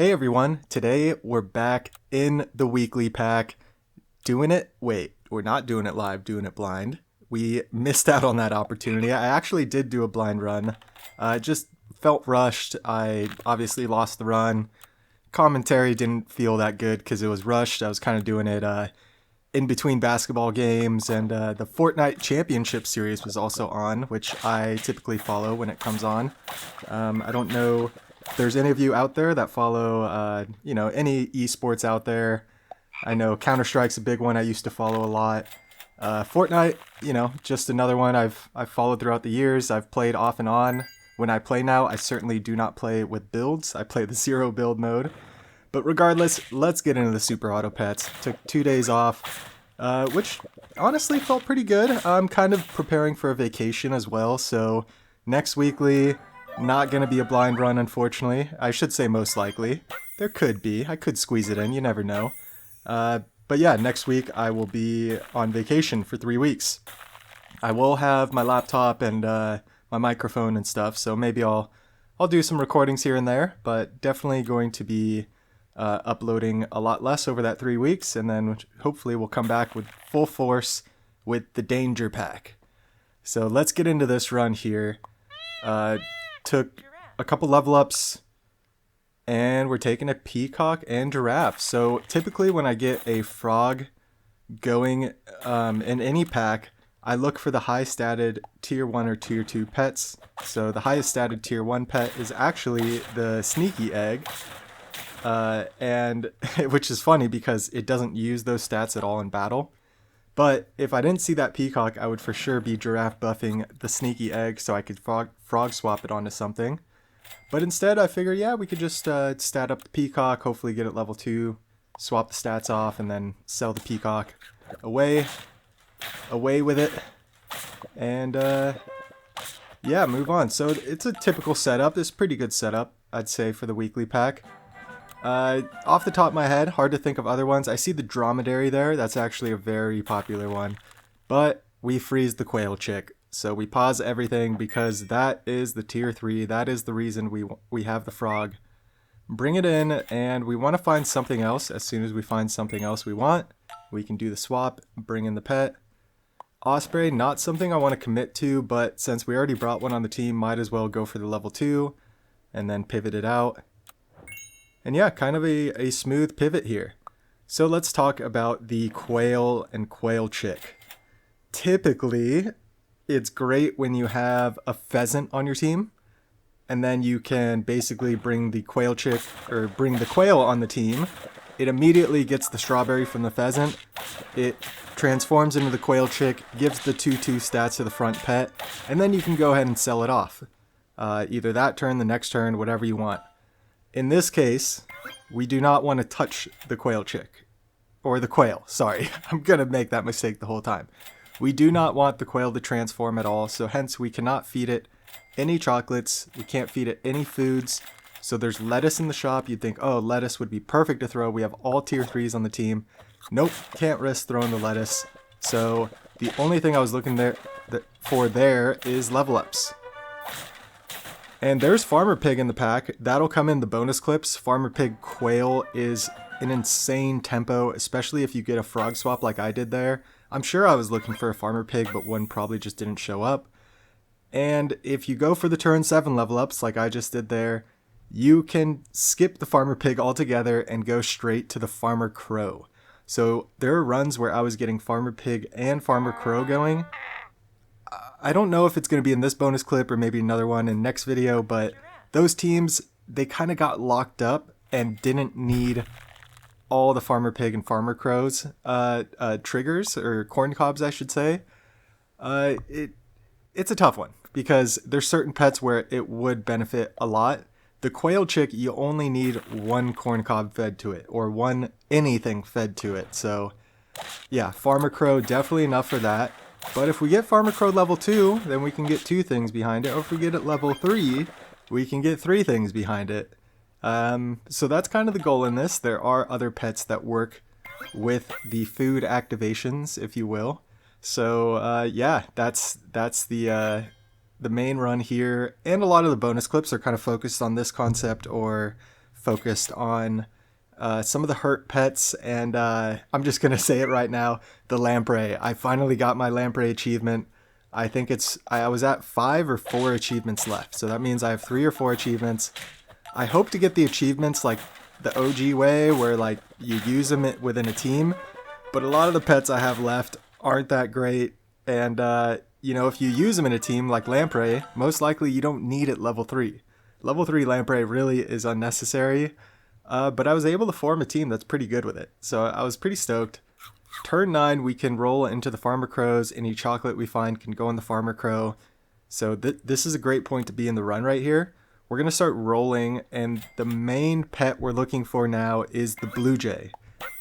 Hey everyone, today we're back in the weekly pack doing it. Wait, we're not doing it live, doing it blind. We missed out on that opportunity. I actually did do a blind run. I just felt rushed. I obviously lost the run. Commentary didn't feel that good because it was rushed. I was kind of doing it in between basketball games, and the Fortnite Championship Series was also on, which I typically follow when it comes on. I don't know if there's any of you out there that follow, any esports out there. I know Counter-Strike's a big one I used to follow a lot. Fortnite, just another one I've followed throughout the years. I've played off and on. When I play now, I certainly do not play with builds. I play the zero build mode. But regardless, let's get into the Super Auto Pets. Took 2 days off, which honestly felt pretty good. I'm kind of preparing for a vacation as well, so next weekly, not going to be a blind run, unfortunately. I should say most likely. There could be. I could squeeze it in. You never know. But yeah, next week I will be on vacation for 3 weeks. I will have my laptop and my microphone and stuff, so maybe I'll do some recordings here and there, but definitely going to be uploading a lot less over that 3 weeks, and then hopefully we'll come back with full force with the Danger Pack. So let's get into this run here. Took a couple level ups, and we're taking a peacock and giraffe. So typically when I get a frog going in any pack, I look for the high statted tier 1 or tier 2 pets. So the highest statted tier 1 pet is actually the sneaky egg. And which is funny because it doesn't use those stats at all in battle. But if I didn't see that peacock, I would for sure be giraffe buffing the sneaky egg so I could frog swap it onto something. But instead I figured, yeah, we could just stat up the peacock, hopefully get it level 2, swap the stats off, and then sell the peacock away with it, and yeah, move on. So it's a typical setup. It's a pretty good setup, I'd say, for the weekly pack. Off the top of my head, hard to think of other ones. I see the dromedary there. That's actually a very popular one. But we freeze the quail chick. So we pause everything because that is the tier 3. That is the reason we have the frog. Bring it in, and we want to find something else. As soon as we find something else we want, we can do the swap, bring in the pet. Osprey, not something I want to commit to, but since we already brought one on the team, might as well go for the level 2 and then pivot it out. And yeah, kind of a smooth pivot here. So let's talk about the quail and quail chick. Typically, it's great when you have a pheasant on your team, and then you can basically bring the quail chick, or bring the quail on the team. It immediately gets the strawberry from the pheasant. It transforms into the quail chick, gives the 2/2 stats to the front pet, and then you can go ahead and sell it off. Either that turn, the next turn, whatever you want. In this case, we do not want to touch the quail chick. Or the quail, sorry. I'm going to make that mistake the whole time. We do not want the quail to transform at all, so hence we cannot feed it any chocolates. We can't feed it any foods. So there's lettuce in the shop. You'd think, oh, lettuce would be perfect to throw. We have all tier 3s on the team. Nope, can't risk throwing the lettuce. So the only thing I was looking for there is level ups. And there's Farmer Pig in the pack. That'll come in the bonus clips. Farmer Pig Quail is an insane tempo, especially if you get a frog swap like I did there. I'm sure I was looking for a Farmer Pig, but one probably just didn't show up. And if you go for the turn 7 level ups like I just did there, you can skip the Farmer Pig altogether and go straight to the Farmer Crow. So there are runs where I was getting Farmer Pig and Farmer Crow going. I don't know if it's going to be in this bonus clip or maybe another one in next video, but those teams, they kind of got locked up and didn't need all the Farmer Pig and Farmer Crow's triggers, or corn cobs, I should say. It's a tough one because there's certain pets where it would benefit a lot. The quail chick, you only need one corn cob fed to it, or one anything fed to it. So yeah, Farmer Crow, definitely enough for that. But if we get Farmer Crow level 2, then we can get 2 things behind it. Or if we get it level 3, we can get 3 things behind it. So that's kind of the goal in this. There are other pets that work with the food activations, if you will. So yeah, that's the main run here. And a lot of the bonus clips are kind of focused on this concept or focused on some of the hurt pets, and I'm just going to say it right now, the Lamprey. I finally got my Lamprey achievement. I think I was at 5 or 4 achievements left, so that means I have 3 or 4 achievements. I hope to get the achievements like the OG way, where like you use them within a team, but a lot of the pets I have left aren't that great, and you know, if you use them in a team like Lamprey, most likely you don't need it level 3. Level 3 Lamprey really is unnecessary, but I was able to form a team that's pretty good with it, so I was pretty stoked. Turn 9, we can roll into the Farmer Crows. Any chocolate we find can go in the Farmer Crow. So this is a great point to be in the run right here. We're going to start rolling, and the main pet we're looking for now is the Blue Jay.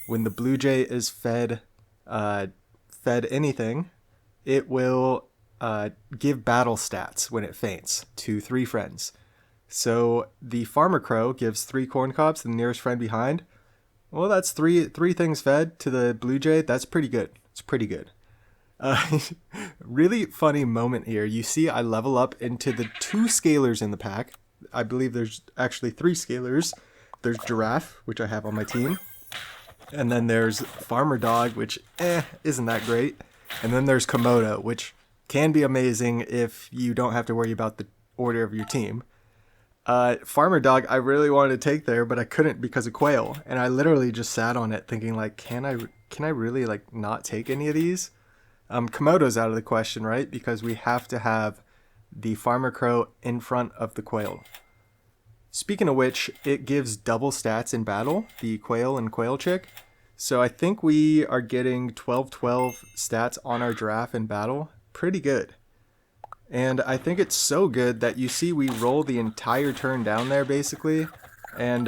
When the Blue Jay is fed anything, it will give battle stats when it faints to 3 friends. So the Farmer Crow gives 3 corn cobs to the nearest friend behind. Well, that's three things fed to the Blue Jay. That's pretty good. It's pretty good. Really funny moment here. You see I level up into the 2 scalers in the pack. I believe there's actually 3 scalers. There's Giraffe, which I have on my team. And then there's Farmer Dog, which isn't that great. And then there's Komodo, which can be amazing if you don't have to worry about the order of your team. Farmer Dog, I really wanted to take there, but I couldn't because of Quail, and I literally just sat on it thinking like, can I really like not take any of these? Komodo's out of the question, right? Because we have to have the Farmer Crow in front of the Quail. Speaking of which, it gives double stats in battle, the Quail and Quail Chick. So I think we are getting 12/12 stats on our Giraffe in battle. Pretty good. And I think it's so good that you see we roll the entire turn down there basically. And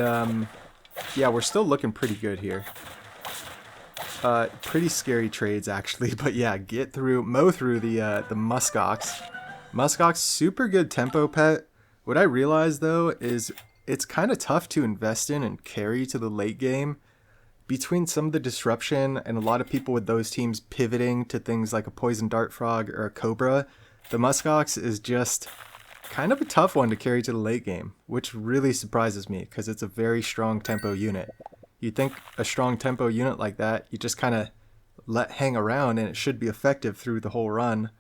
yeah, we're still looking pretty good here. Pretty scary trades actually, but yeah, mow through the muskox. Muskox, super good tempo pet. What I realized though is it's kind of tough to invest in and carry to the late game. Between some of the disruption and a lot of people with those teams pivoting to things like a poison dart frog or a cobra, the muskox is just kind of a tough one to carry to the late game, which really surprises me because it's a very strong tempo unit. You'd think a strong tempo unit like that, you just kind of let hang around and it should be effective through the whole run.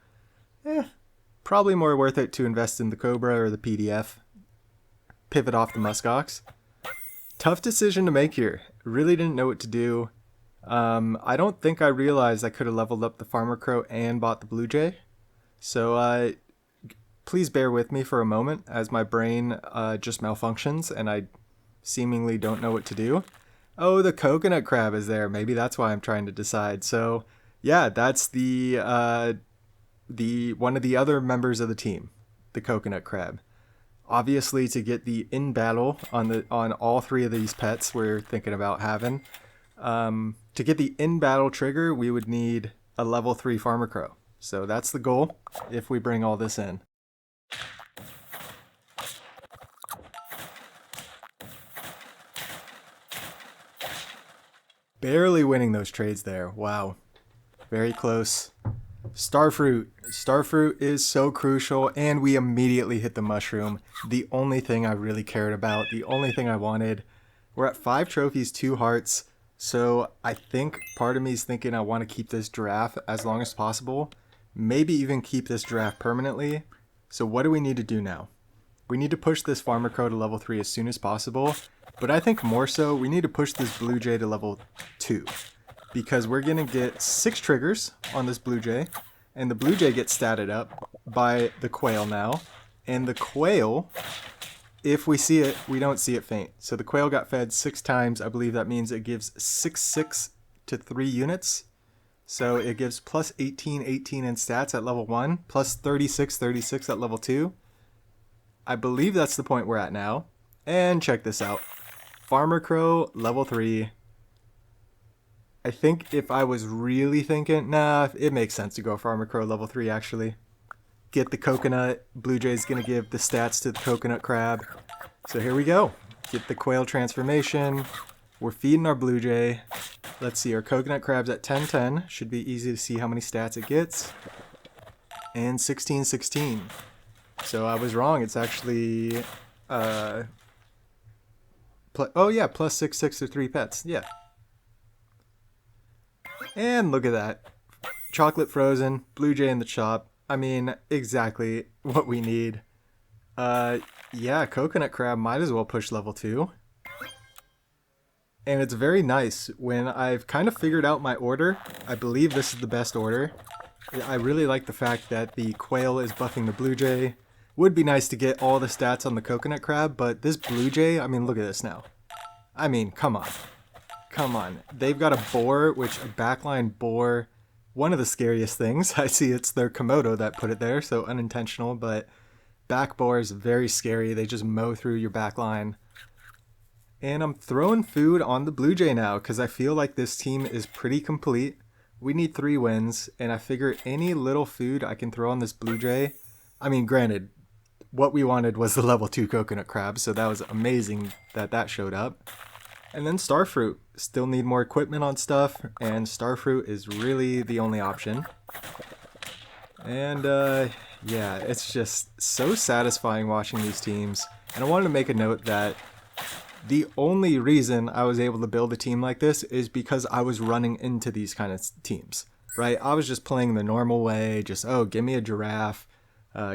Probably more worth it to invest in the Cobra or the PDF. Pivot off the muskox. Tough decision to make here. Really didn't know what to do. I don't think I realized I could have leveled up the Farmer Crow and bought the Blue Jay. So please bear with me for a moment as my brain just malfunctions and I seemingly don't know what to do. Oh, the coconut crab is there. Maybe that's why I'm trying to decide. So yeah, that's the one of the other members of the team, the coconut crab. Obviously, to get the in battle on all 3 of these pets we're thinking about having, to get the in battle trigger, we would need a level 3 Farmer Crow. So that's the goal if we bring all this in. Barely winning those trades there. Wow. Very close. Starfruit. Starfruit is so crucial, and we immediately hit the mushroom. The only thing I really cared about, the only thing I wanted. We're at 5 trophies, 2 hearts. So I think part of me is thinking I want to keep this giraffe as long as possible. Maybe even keep this giraffe permanently. So what do we need to do now? We need to push this Farmer Crow to level 3 as soon as possible. But I think more so, we need to push this Blue Jay to level 2. Because we're going to get 6 triggers on this Blue Jay. And the Blue Jay gets statted up by the Quail now. And the Quail, if we see it, we don't see it faint. So the Quail got fed 6 times. I believe that means it gives 6/6 to 3 units. So it gives plus 18 in stats at level 1, plus 36 at level 2. I believe that's the point we're at now. And check this out. Farmer Crow, level 3. I think if I was really thinking, nah, it makes sense to go Farmer Crow level 3 actually. Get the coconut. Blue Jay's going to give the stats to the coconut crab. So here we go. Get the Quail transformation. We're feeding our Blue Jay. Let's see, our coconut crab's at 10/10. Should be easy to see how many stats it gets. And 16/16. So I was wrong. It's actually Oh yeah, plus 6/6 to 3 pets. Yeah. And look at that. Chocolate frozen, blue jay in the shop. I mean, exactly what we need. Yeah, coconut crab might as well push level 2. And it's very nice when I've kind of figured out my order. I believe this is the best order. I really like the fact that the quail is buffing the blue jay. Would be nice to get all the stats on the coconut crab, but this blue jay, I mean, look at this now. I mean, come on. Come on. They've got a boar, which a backline boar, one of the scariest things. I see it's their Komodo that put it there, so unintentional, but back boar is very scary. They just mow through your backline. And I'm throwing food on the blue jay now because I feel like this team is pretty complete. We need 3 wins, and I figure any little food I can throw on this blue jay. I mean, granted, what we wanted was the level 2 coconut crab, so that was amazing that that showed up. And then starfruit. Still need more equipment on stuff, and starfruit is really the only option. And yeah, it's just so satisfying watching these teams. And I wanted to make a note that the only reason I was able to build a team like this is because I was running into these kind of teams, right? I was just playing the normal way, just, oh, give me a giraffe,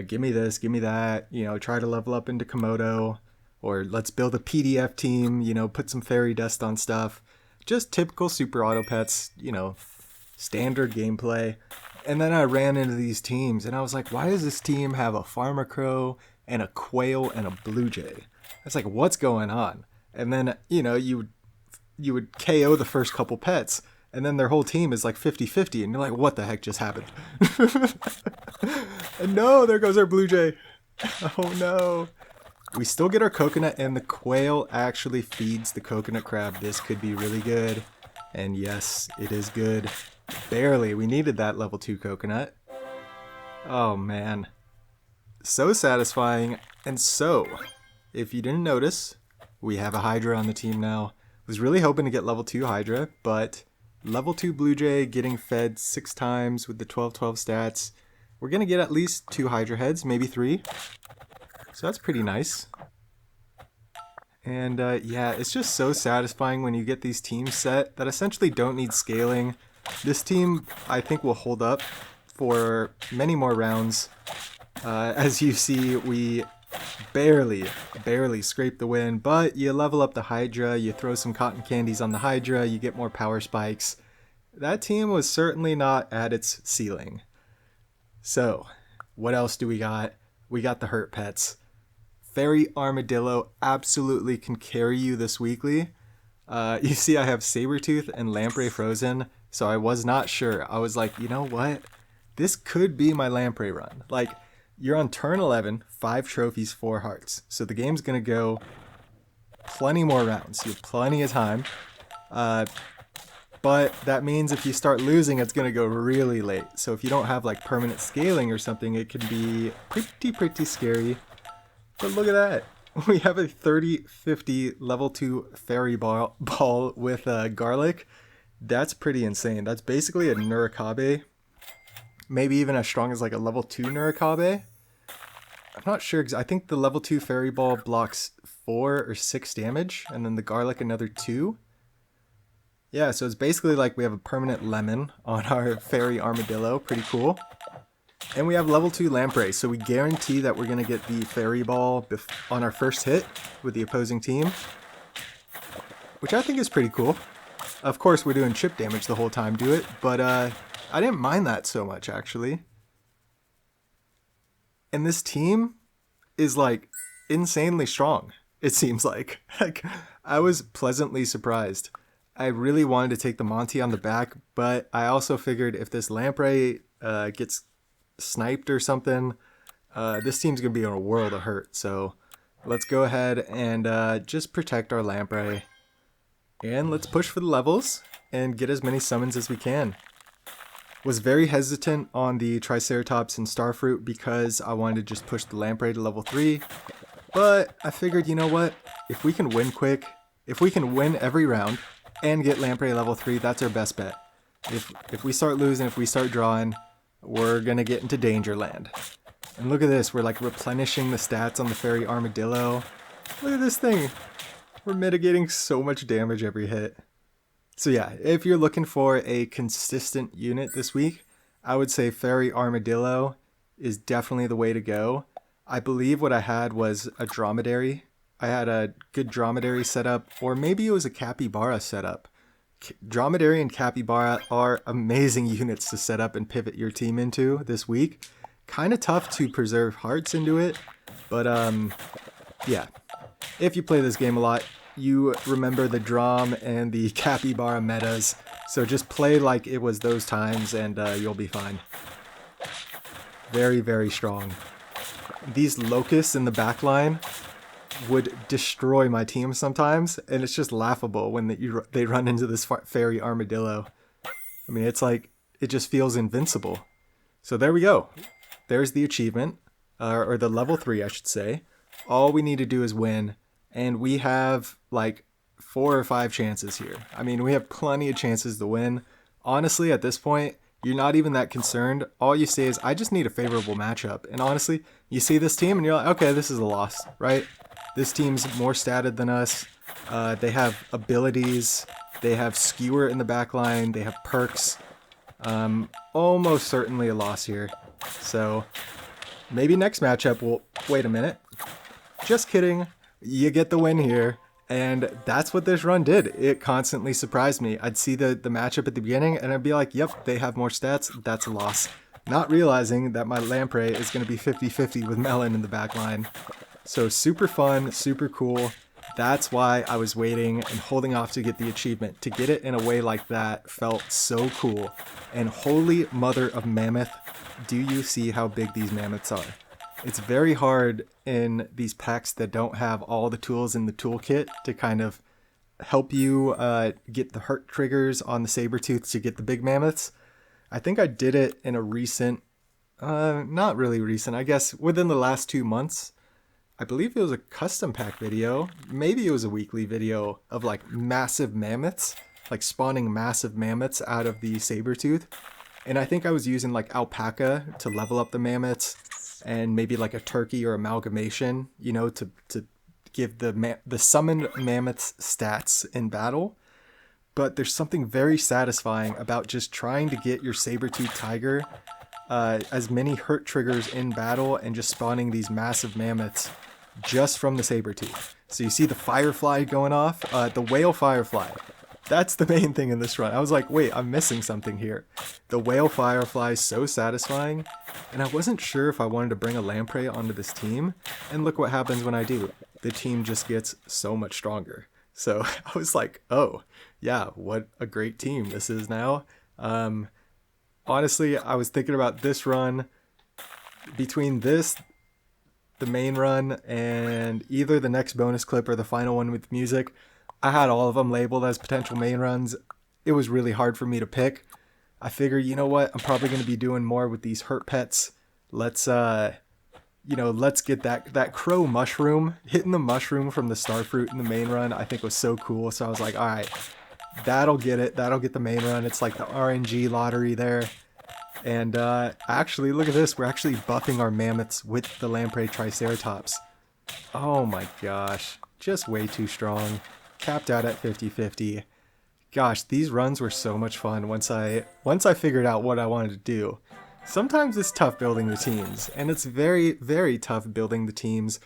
give me this, give me that, you know, try to level up into Komodo, or let's build a PDF team, you know, put some fairy dust on stuff. Just typical super auto pets, you know, standard gameplay. And then I ran into these teams and I was like, why does this team have a farmer crow and a quail and a blue jay? It's like, what's going on? And then, you know, you would KO the first couple pets, and then their whole team is like 50-50, and you're like, what the heck just happened? And no, there goes our blue jay. Oh no. We still get our coconut, and the quail actually feeds the coconut crab. This could be really good. And yes, it is good. Barely. We needed that level 2 coconut. Oh man. So satisfying. And so, if you didn't notice, we have a Hydra on the team now. Was really hoping to get level 2 Hydra, but level 2 Blue Jay getting fed 6 times with the 12/12 stats. We're going to get at least 2 Hydra heads, maybe 3. So that's pretty nice. And yeah, it's just so satisfying when you get these teams set that essentially don't need scaling. This team, I think, will hold up for many more rounds. As you see, we barely scrape the win, but you level up the Hydra, you throw some cotton candies on the Hydra, you get more power spikes. That team was certainly not at its ceiling. So, what else do we got? We got the hurt pets. Fairy Armadillo absolutely can carry you this weekly. You see I have Sabertooth and Lamprey frozen, so I was not sure. I was like, you know what? This could be my Lamprey run. Like, you're on turn 11, 5 trophies, 4 hearts. So the game's going to go plenty more rounds. You have plenty of time. But that means if you start losing, it's going to go really late. So if you don't have like permanent scaling or something, it can be pretty scary. But look at that. We have a 30/50 level 2 fairy ball with garlic. That's pretty insane. That's basically a Nurikabe. Maybe even as strong as like a level 2 Nurikabe. I'm not sure. I think the level 2 fairy ball blocks 4 or 6 damage. And then the garlic another 2. Yeah, so it's basically like we have a permanent lemon on our fairy armadillo. Pretty cool. And we have level 2 Lamprey, so we guarantee that we're going to get the fairy ball on our first hit with the opposing team. Which I think is pretty cool. Of course, we're doing chip damage the whole time do it, but I didn't mind that so much, actually. And this team is, like, insanely strong, it seems like. Like, I was pleasantly surprised. I really wanted to take the Monty on the back, but I also figured if this Lamprey gets sniped or something, this team's gonna be in a world of hurt. So let's go ahead and just protect our Lamprey, and let's push for the levels and get as many summons as we can. Was very hesitant on the Triceratops and Starfruit because I wanted to just push the Lamprey to level 3, but I figured, you know what, if we can win quick, if we can win every round and get Lamprey level 3, that's our best bet. If we start losing, if we start drawing, we're gonna get into danger land. And look at this, we're like replenishing the stats on the fairy armadillo. Look at this thing. We're mitigating so much damage every hit. So yeah, if you're looking for a consistent unit this week, I would say Fairy Armadillo is definitely the way to go. I believe what I had was a Dromedary. I had a good Dromedary setup, or maybe it was a Capybara setup. Dromedary and Capybara are amazing units to set up and pivot your team into this week. Kind of tough to preserve hearts into it, but yeah. If you play this game a lot, you remember the Drom and the Capybara metas, so just play like it was those times and you'll be fine. Very, very strong. These locusts in the back line would destroy my team sometimes, and it's just laughable when they run into this Fairy Armadillo. I mean, it's like, it just feels invincible. So there we go. There's the achievement, or the level 3, I should say. All we need to do is win, and we have like 4 or 5 chances here. I mean, we have plenty of chances to win. Honestly, at this point, you're not even that concerned. All you say is, I just need a favorable matchup. And honestly, you see this team and you're like, okay, this is a loss, right? This team's more statted than us. They have abilities. They have skewer in the back line. They have perks. Almost certainly a loss here. So maybe next matchup will... Wait a minute. Just kidding. You get the win here. And that's what this run did. It constantly surprised me. I'd see the matchup at the beginning and I'd be like, yep, they have more stats. That's a loss. Not realizing that my Lamprey is going to be 50-50 with Melon in the back line. So super fun, super cool. That's why I was waiting and holding off to get the achievement. To get it in a way like that felt so cool. And holy mother of Mammoth, do you see how big these mammoths are? It's very hard in these packs that don't have all the tools in the toolkit to kind of help you get the hurt triggers on the Sabertooth to get the big mammoths. I think I did it in a recent, not really recent, I guess within the last 2 months. I believe it was a custom pack video. Maybe it was a weekly video of like massive mammoths, like spawning massive mammoths out of the Sabertooth. And I think I was using like alpaca to level up the mammoths, and maybe like a turkey or amalgamation, you know, to give the summoned mammoths stats in battle. But there's something very satisfying about just trying to get your Sabertooth Tiger as many hurt triggers in battle and just spawning these massive mammoths just from the Sabertooth. So you see the Firefly going off, the Whale Firefly. That's the main thing in this run. I was like, wait, I'm missing something here. The Whale Firefly is so satisfying, and I wasn't sure if I wanted to bring a Lamprey onto this team, and look what happens when I do. The team just gets so much stronger. So I was like, oh, yeah, what a great team this is now. Honestly, I was thinking about this run, between this, the main run, and either the next bonus clip or the final one with music. I had all of them labeled as potential main runs. It was really hard for me to pick. I figured, you know what, I'm probably going to be doing more with these hurt pets. Let's, let's get that crow mushroom. Hitting the mushroom from the starfruit in the main run, I think was so cool. So I was like, all right, that'll get it. That'll get the main run. It's like the RNG lottery there. And actually, look at this. We're actually buffing our mammoths with the Lamprey Triceratops. Oh my gosh, just way too strong. Capped out at 50-50. Gosh, these runs were so much fun once I figured out what I wanted to do. Sometimes it's tough building the teams, and it's very, very tough building the teams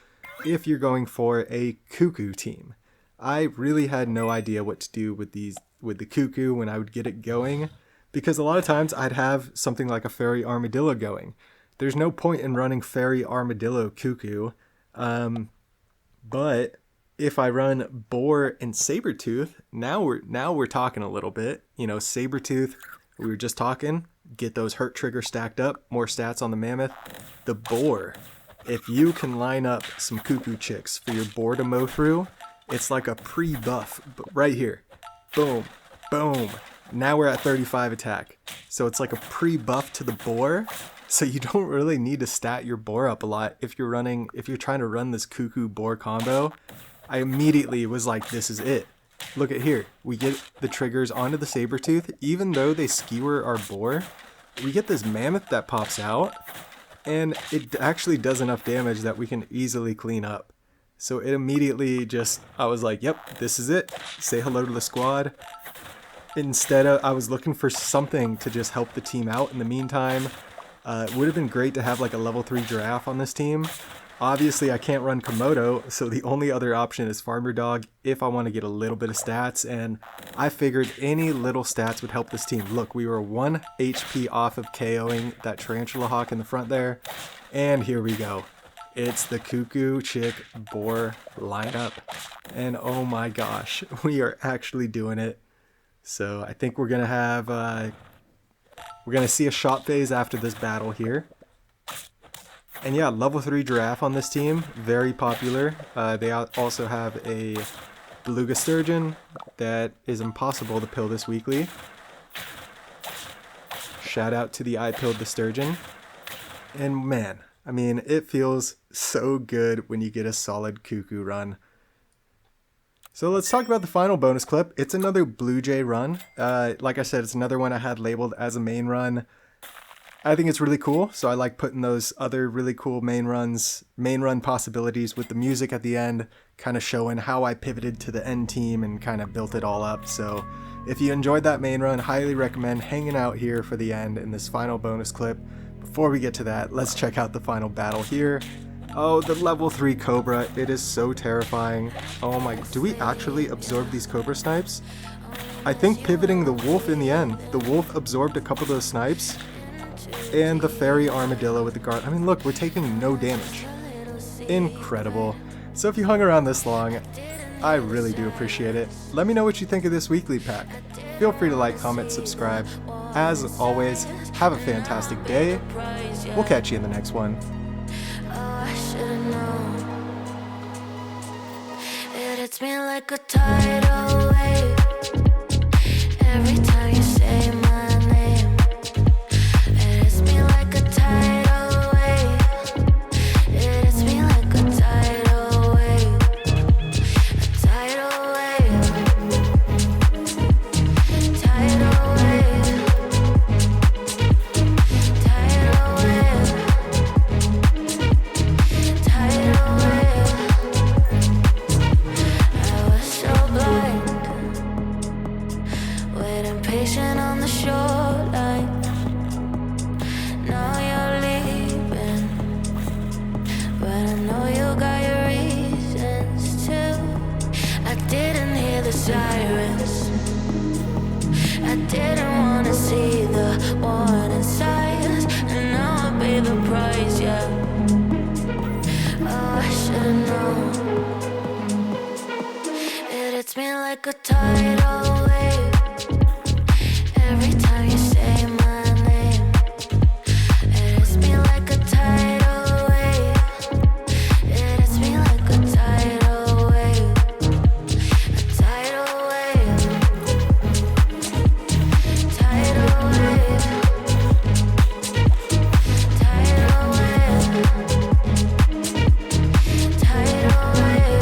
if you're going for a Cuckoo team. I really had no idea what to do with the Cuckoo when I would get it going, because a lot of times I'd have something like a Fairy Armadillo going. There's no point in running Fairy Armadillo Cuckoo, but if I run Boar and Sabertooth, now we're talking a little bit. You know, Sabertooth, we were just talking, get those hurt triggers stacked up, more stats on the Mammoth. The Boar, if you can line up some Cuckoo chicks for your Boar to mow through, it's like a pre-buff right here. Boom, boom. Now we're at 35 attack. So it's like a pre-buff to the Boar. So you don't really need to stat your Boar up a lot if you're trying to run this Cuckoo Boar combo. I immediately was like, this is it. Look at here. We get the triggers onto the Sabertooth. Even though they skewer our Boar, we get this Mammoth that pops out, and it actually does enough damage that we can easily clean up. So it immediately just, I was like, yep, this is it. Say hello to the squad. Instead of, I was looking for something to just help the team out in the meantime. It would have been great to have like a level 3 giraffe on this team. Obviously, I can't run Komodo, so the only other option is Farmer Dog if I want to get a little bit of stats, and I figured any little stats would help this team. Look, we were 1 HP off of KOing that Tarantula Hawk in the front there, and here we go. It's the Cuckoo Chick Boar lineup, and oh my gosh, we are actually doing it. So I think we're going to have, we're going to see a shot phase after this battle here. And yeah, level 3 giraffe on this team, very popular. They also have a beluga sturgeon that is impossible to pill this weekly. Shout out to the I Pilled the Sturgeon. And man, I mean, it feels so good when you get a solid Cuckoo run. So let's talk about the final bonus clip. It's another Blue Jay run. Like I said, it's another one I had labeled as a main run. I think it's really cool, so I like putting those other really cool main run possibilities with the music at the end, kind of showing how I pivoted to the end team and kind of built it all up. So if you enjoyed that main run, highly recommend hanging out here for the end in this final bonus clip. Before we get to that, let's check out the final battle here. Oh, the level 3 Cobra, it is so terrifying. Oh my, do we actually absorb these Cobra snipes? I think pivoting the wolf in the end, the wolf absorbed a couple of those snipes. And the fairy armadillo with the guard. I mean, look, we're taking no damage. Incredible. So if you hung around this long, I really do appreciate it. Let me know what you think of this weekly pack. Feel free to like, comment, subscribe. As always, have a fantastic day. We'll catch you in the next one. It hits me like a tidal wave every time you say my name. It hits me like a tidal wave. It hits me like a tidal wave. A tidal wave. Tidal wave. Tidal wave. Tidal wave. I was so blind, waiting patient on the shoreline. Now you're leaving, but I know you got your reasons too. I didn't hear the sirens, I didn't wanna see the warning signs, and now I pay the price, yeah. Oh, I should've known. It hits me like a tidal wave every time you say my name. It hits me like a tidal wave. It hits me like a tidal wave. A tidal wave. Tidal wave. Tidal wave. Tidal wave.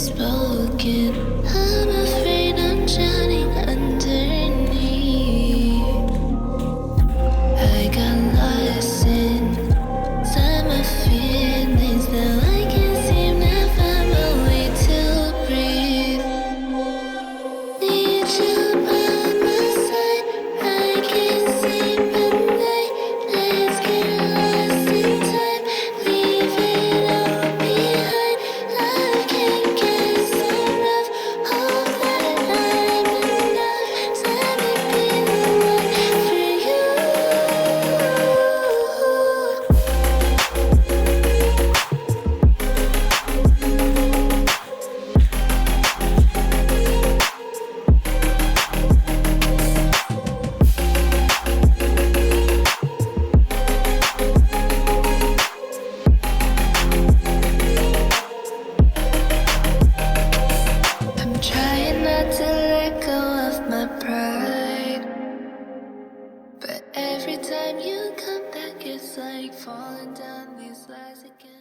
unspoken. I'm afraid I'm drowning underneath. I got lost inside my feelings. Now I can't seem to find my way to breathe. Need you by my side. I can't sleep at night. Let's get lost in time. Leave it all behind. Life can get so rough. Hope that I'm enough. Let me be the one for you. I'm trying not to let go of my pride, but every time you come back, it's like falling down these lies again.